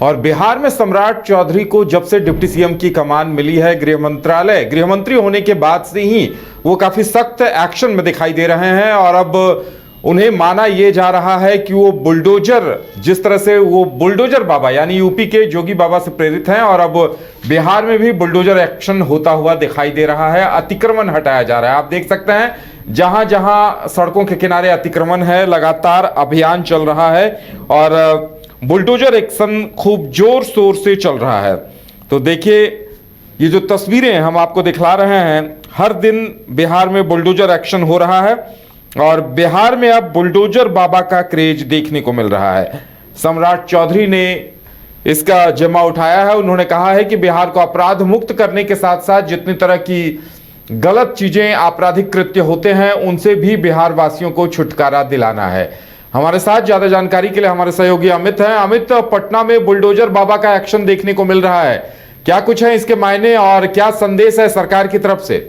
और बिहार में सम्राट चौधरी को जब से डिप्टी सीएम की कमान मिली है, गृह मंत्री होने के बाद से ही वो काफी सख्त एक्शन में दिखाई दे रहे हैं। और अब उन्हें माना यह जा रहा है कि वो बुलडोजर, जिस तरह से वो बुलडोजर बाबा यानी यूपी के जोगी बाबा से प्रेरित हैं, और अब बिहार में भी बुलडोजर एक्शन होता हुआ दिखाई दे रहा है। अतिक्रमण हटाया जा रहा है। आप देख सकते हैं जहां जहां सड़कों के किनारे अतिक्रमण है, लगातार अभियान चल रहा है और बुलडोजर एक्शन खूब जोर शोर से चल रहा है। तो देखिए, ये जो तस्वीरें हम आपको दिखला रहे हैं, हर दिन बिहार में बुलडोजर एक्शन हो रहा है और बिहार में अब बुलडोजर बाबा का क्रेज देखने को मिल रहा है। सम्राट चौधरी ने इसका जिम्मा उठाया है। उन्होंने कहा है कि बिहार को अपराध मुक्त करने के साथ साथ जितनी तरह की गलत चीजें, आपराधिक कृत्य होते हैं, उनसे भी बिहार वासियों को छुटकारा दिलाना है। हमारे साथ ज्यादा जानकारी के लिए हमारे सहयोगी अमित हैं। अमित, पटना में बुलडोजर बाबा का एक्शन देखने को मिल रहा है, क्या कुछ है इसके मायने और क्या संदेश है सरकार की तरफ से?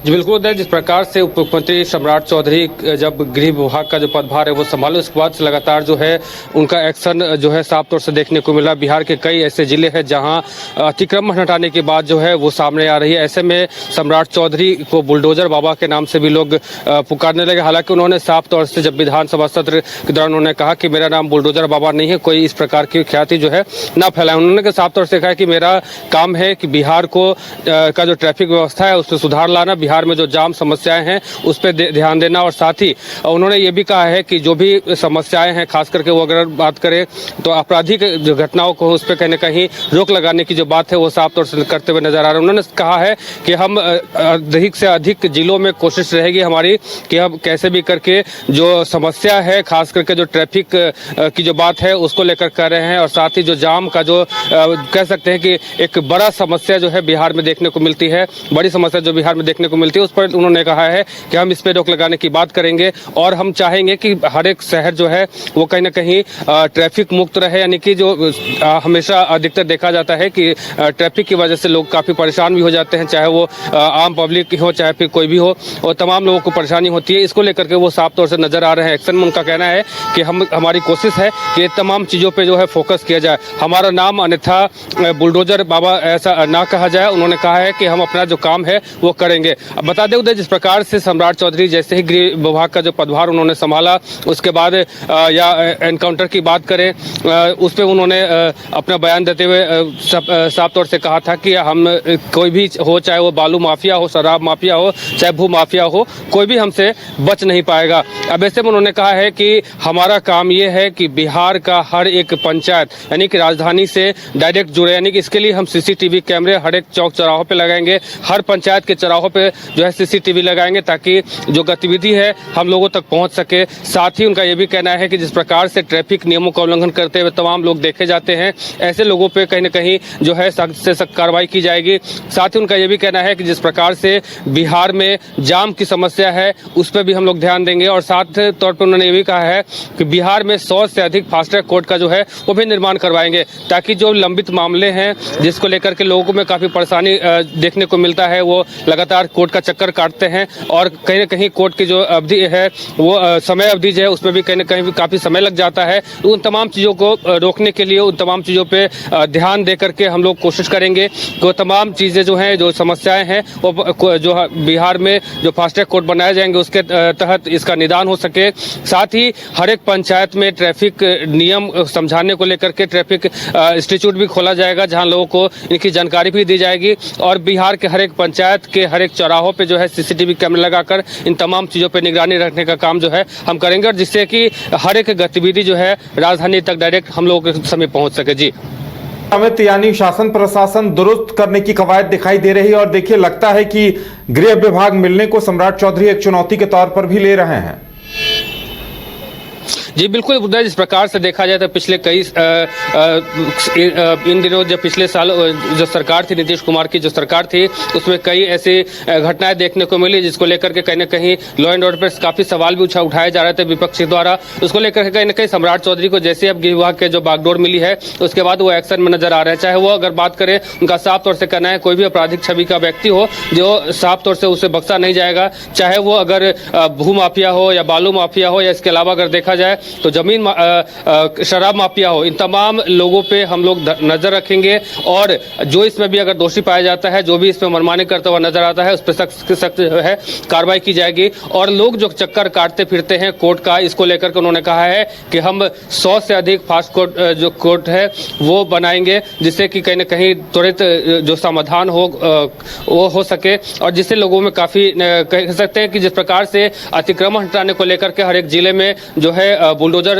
जी बिल्कुल, जिस प्रकार से उप मुख्यमंत्री सम्राट चौधरी जब गृह विभाग का जो पदभार है वो संभाले, उसके बाद से लगातार जो है उनका एक्शन जो है साफ तौर से देखने को मिला। बिहार के कई ऐसे जिले हैं जहां अतिक्रमण हटाने के बाद जो है वो सामने आ रही है। ऐसे में सम्राट चौधरी को बुलडोजर बाबा के नाम से भी लोग पुकारने लगे। हालांकि उन्होंने साफ तौर से जब विधानसभा सत्र के दौरान उन्होंने कहा कि मेरा नाम बुलडोजर बाबा नहीं है, कोई इस प्रकार की ख्याति जो है ना फैलाए। उन्होंने साफ तौर से कहा कि मेरा काम है कि बिहार को का जो ट्रैफिक व्यवस्था है उसमें सुधार लाना, बिहार में जो जाम समस्याएं हैं उस पर ध्यान देना, और साथ ही उन्होंने ये भी कहा है कि जो भी समस्याएं हैं, खास करके वो अगर बात करें तो आपराधिक जो घटनाओं को उस पर कहीं न कहीं रोक लगाने की जो बात है वो साफ तौर से करते हुए नजर आ रहे हैं। उन्होंने कहा है कि हम अधिक से अधिक जिलों में कोशिश रहेगी हमारी कि हम कैसे भी करके जो समस्या है, खास करके जो ट्रैफिक की जो बात है उसको लेकर कर रहे हैं, और साथ ही जो जाम का जो कह सकते हैं कि एक बड़ा समस्या जो है बिहार में देखने को मिलती है, बड़ी समस्या जो बिहार में देखने को मिलती है, उस पर उन्होंने कहा है कि हम इस पे रोक लगाने की बात करेंगे और हम चाहेंगे कि हर एक शहर जो है वो कहीं ना कहीं ट्रैफिक मुक्त रहे। यानी कि जो हमेशा अधिकतर देखा जाता है कि ट्रैफिक की वजह से लोग काफ़ी परेशान भी हो जाते हैं, चाहे वो आम पब्लिक हो चाहे फिर कोई भी हो, और तमाम लोगों को परेशानी होती है। इसको लेकर के वो साफ तौर से नजर आ रहे हैं। एक्शन में उनका कहना है कि हमारी कोशिश है कि तमाम चीज़ों पर जो है फोकस किया जाए, हमारा नाम अन्यथा बुलडोजर बाबा ऐसा ना कहा जाए। उन्होंने कहा है कि हम अपना जो काम है वो करेंगे। बता दें उधर जिस प्रकार से सम्राट चौधरी जैसे ही गृह विभाग का जो पदभार उन्होंने संभाला, उसके बाद या एनकाउंटर की बात करें उस पर उन्होंने अपना बयान देते हुए साफ तौर से कहा था कि हम कोई भी हो, चाहे वो बालू माफिया हो, शराब माफिया हो, चाहे भू माफिया हो, कोई भी हमसे बच नहीं पाएगा। अब ऐसे में उन्होंने कहा है कि हमारा काम ये है कि बिहार का हर एक पंचायत यानी कि राजधानी से डायरेक्ट जुड़े, यानी कि इसके लिए हम सीसीटीवी कैमरे हर एक चौक चौराहों पे लगाएंगे, हर पंचायत के चौराहों पे जो है सीसीटीवी लगाएंगे ताकि जो गतिविधि है हम लोगों तक पहुंच सके। साथ ही उनका यह भी कहना है कि जिस प्रकार से ट्रैफिक नियमों का उल्लंघन करते हुए तमाम लोग देखे जाते हैं, ऐसे लोगों पे कहीं न कहीं जो है सख्त से सख्त कार्रवाई की जाएगी। साथ ही उनका यह भी कहना है कि जिस प्रकार से बिहार में जाम की समस्या है उस पर भी हम लोग ध्यान देंगे, और साथ तौर पर उन्होंने ये भी कहा है कि बिहार में 100 से अधिक फास्ट ट्रैक कोर्ट का जो है वो भी निर्माण करवाएंगे, ताकि जो लंबित मामले हैं जिसको लेकर के लोगों में काफ़ी परेशानी देखने को मिलता है, वो लगातार कोर्ट का चक्कर काटते हैं, और कहीं ना कहीं कोर्ट की जो अवधि है वो समय अवधि जो है उसमें भी कहीं ना कहीं काफ़ी समय लग जाता है। उन तमाम चीज़ों को रोकने के लिए, उन तमाम चीज़ों पे ध्यान दे करके हम लोग कोशिश करेंगे कि वो तमाम चीज़ें जो हैं, जो समस्याएं हैं, वो जो बिहार में जो फास्ट ट्रैक कोर्ट बनाए जाएंगे उसके तहत इसका निदान हो सके। साथ ही हर एक पंचायत में ट्रैफिक नियम समझाने को लेकर के ट्रैफिक इंस्टीट्यूट भी खोला जाएगा, जहाँ लोगों को इनकी जानकारी भी दी जाएगी, और बिहार के हर एक पंचायत के हर एक चौराहों पे जो है सीसीटीवी कैमरे लगाकर इन तमाम चीज़ों पे निगरानी रखने का काम जो है हम करेंगे, और जिससे कि हर एक गतिविधि जो है राजधानी तक डायरेक्ट हम लोगों के समय पहुंच सके। जी अमित, यानी शासन प्रशासन दुरुस्त करने की कवायद दिखाई दे रही है, और देखिए लगता है कि गृह विभाग मिलने को सम्राट चौधरी एक चुनौती के तौर पर भी ले रहे हैं। जी बिल्कुल उदय, जिस प्रकार से देखा जाए तो पिछले कई इन दिनों जब पिछले साल जो सरकार थी, नीतीश कुमार की जो सरकार थी, उसमें कई ऐसी घटनाएं देखने को मिली जिसको लेकर के कहीं ना कहीं लॉ एंड ऑर्डर पर काफ़ी सवाल भी उठाए जा रहे थे विपक्षी द्वारा। उसको लेकर के कहीं ना कहीं सम्राट चौधरी को जैसे अब गृह विभाग के जो बागडोर मिली है उसके बाद वो एक्शन में नजर आ रहे हैं। चाहे वो अगर बात करें, उनका साफ तौर से कहना है कोई भी आपराधिक छवि का व्यक्ति हो जो साफ तौर से उसे बख्शा नहीं जाएगा, चाहे वो अगर भू माफिया हो या बालू माफिया हो, या इसके अलावा अगर देखा जाए तो जमीन शराब माफिया हो, इन तमाम लोगों पे हम लोग नजर रखेंगे और जो इसमें भी अगर दोषी पाया जाता है, जो भी इसमें मनमानी करता हुआ नजर आता है, उस पर सख्त से सख्त जो है कार्रवाई की जाएगी। और लोग जो चक्कर काटते फिरते हैं कोर्ट का, इसको लेकर के उन्होंने कहा है कि हम 100 से अधिक फास्ट कोर्ट जो कोर्ट है वो बनाएंगे, जिससे कि कहीं ना कहीं त्वरित जो समाधान हो वो हो सके और जिससे लोगों में काफ़ी कह सकते हैं कि जिस प्रकार से अतिक्रमण हटाने को लेकर के हर एक जिले में जो है बुलडोजर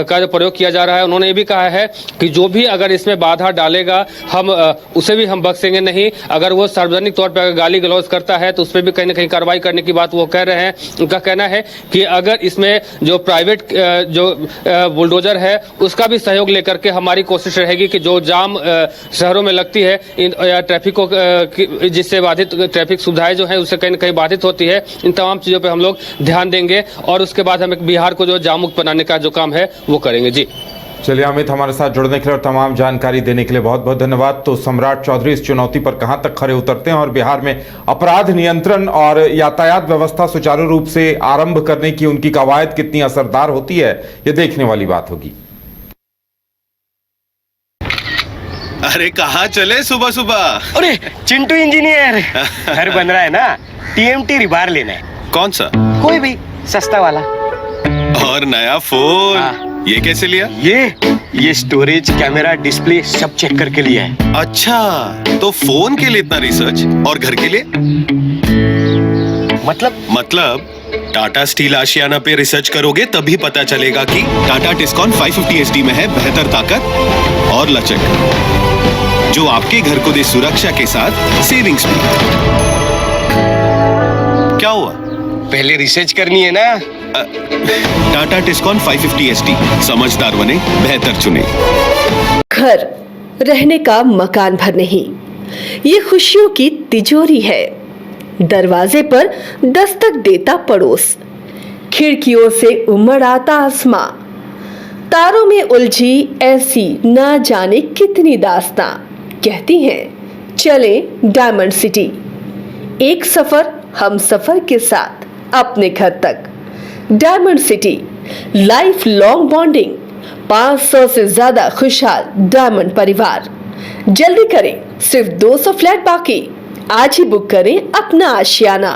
का जो प्रयोग किया जा रहा है, उन्होंने ये भी कहा है कि जो भी अगर इसमें बाधा डालेगा हम उसे भी हम बख्शेंगे नहीं। अगर वो सार्वजनिक तौर पर गाली गलौज करता है तो उस पर भी कहीं ना कहीं कार्रवाई करने की बात वो कह रहे हैं। उनका कहना है कि अगर इसमें जो प्राइवेट जो बुलडोजर है उसका भी सहयोग लेकर के हमारी कोशिश रहेगी कि जो जाम शहरों में लगती है या ट्रैफिक को जिससे बाधित ट्रैफिक सुविधाएं जो है उससे कहीं ना कहीं बाधित होती है, इन तमाम चीज़ों पर हम लोग ध्यान देंगे और उसके बाद हम बिहार को जो जाम मुक्त बनाने का जो काम है वो करेंगे। जी चलिए अमित, हमारे साथ जुड़ने के लिए और तमाम जानकारी देने के लिए बहुत बहुत धन्यवाद। तो सम्राट चौधरी इस चुनौती पर कहां तक खरे उतरते हैं और बिहार में अपराध नियंत्रण और यातायात व्यवस्था सुचारू रूप से आरंभ करने की उनकी कवायद कितनी असरदार होती है, ये देखने वाली बात होगी। अरे कहाँ चले सुबह सुबह? अरे चिंटू इंजीनियर, घर बन रहा है ना, टीएमटी रिबार लेना है। कौन सा? कोई भी सस्ता वाला। और नया फोन? हाँ। ये कैसे लिया? ये स्टोरेज, कैमरा, डिस्प्ले सब चेक करके लिया है। अच्छा, तो फोन के लिए इतना रिसर्च और घर के लिए? मतलब टाटा स्टील आशियाना पे रिसर्च करोगे तभी पता चलेगा कि टाटा टिस्कॉन 550 SD में है बेहतर ताकत और लचक, जो आपके घर को दे सुरक्षा के साथ सेविंग्स भी। क्या हुआ? पहले रिसर्च करनी है ना। टाटा टिस्कॉन 550 SD, समझदार बने, बेहतर चुने। घर रहने का मकान भर नहीं, ये खुशियों की तिजोरी है। दरवाजे पर दस्तक देता पड़ोस, खिड़कियों से उमड़ आता आसमां, तारों में उलझी ऐसी ना जाने कितनी दास्तां। कहती हैं चले डायमंड सिटी, एक सफर हम सफर के साथ अपने घर तक। Diamond city, life long bonding, 500 से ज्यादा खुशहाल डायमंड परिवार। जल्दी करें, सिर्फ 200 फ्लैट बाकी। आज ही बुक करें अपना आशियाना।